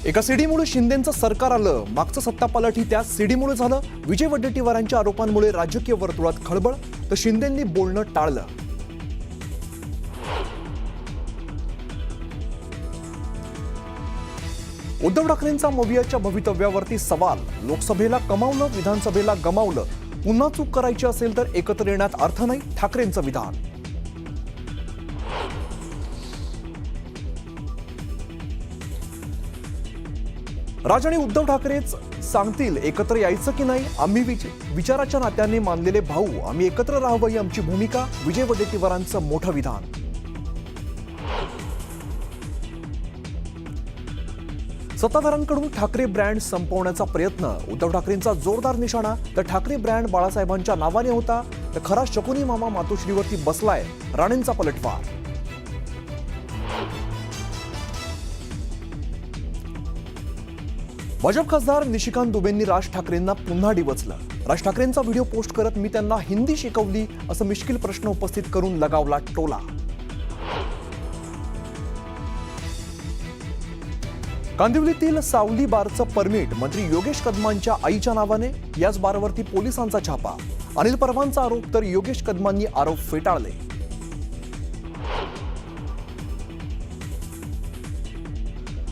एका सीडीमुळे शिंदेंचं सरकार आलं, मागचं सत्तापालटही त्या सीडीमुळे झालं. विजय वडेट्टीवारांच्या आरोपांमुळे राजकीय वर्तुळात खळबळ, तर शिंदेंनी बोलणं टाळलं. उद्धव ठाकरेंचा मोवियाच्या भवितव्यावरती सवाल. लोकसभेला कमावलं, विधानसभेला गमावलं. पुन्हा चूक करायची असेल तर एकत्र येण्यात अर्थ नाही, ठाकरेंचं विधान. राज आणि उद्धव ठाकरेच सांगतील एकत्र यायचं की नाही. आम्ही विचाराच्या नात्याने मानलेले भाऊ, आम्ही एकत्र राहावं ही आमची भूमिका. विजय वडेट्टीवारांचं मोठं विधान. सत्ताधाऱ्यांकडून ठाकरे ब्रँड संपवण्याचा प्रयत्न. उद्धव ठाकरेंचा जोरदार निशाणा. तर ठाकरे ब्रँड बाळासाहेबांच्या नावाने होता, तर खरा शकुनी मामा मातोश्रीवरती बसलाय. राणेंचा पलटवार. भाजप खासदार निशिकांत दुबेंनी राज ठाकरेंना पुन्हा डिवचलं. राज ठाकरेंचा व्हिडिओ पोस्ट करत मी त्यांना हिंदी शिकवली असं मिश्किल प्रश्न उपस्थित करून लगावला टोला. कांदिवलीतील सावली बारचं परमिट मंत्री योगेश कदमांच्या आईच्या नावाने. याच बारवरती पोलिसांचा छापा. अनिल परवांचा आरोप, तर योगेश कदमांनी आरोप फेटाळले.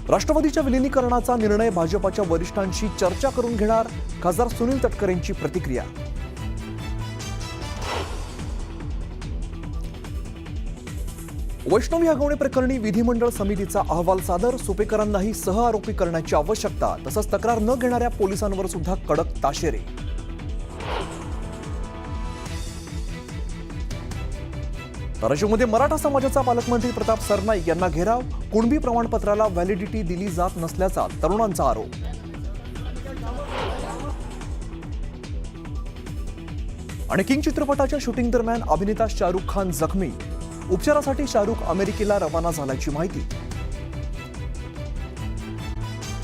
राष्ट्रवादीच्या विलिनीकरणाचा निर्णय भाजपच्या वरिष्ठांशी चर्चा करून घेणार. खासदार सुनील तटकरेंची प्रतिक्रिया. वैष्णवी हगवणे प्रकरणी विधिमंडळ समितीचा अहवाल सादर. सुपेकरांनाही सहआरोपी करण्याची आवश्यकता. तसंच तक्रार न घेणाऱ्या पोलिसांवर सुद्धा कडक ताशेरे. धाराशिवमध्ये मराठा समाजाचा पालकमंत्री प्रताप सरनाईक यांना घेराव. कुणबी प्रमाणपत्राला व्हॅलिडिटी दिली जात नसल्याचा तरुणांचा आरोप. आणि किंग चित्रपटाच्या शूटिंग दरम्यान अभिनेता शाहरुख खान जखमी. उपचारासाठी शाहरुख अमेरिकेला रवाना झाल्याची माहिती.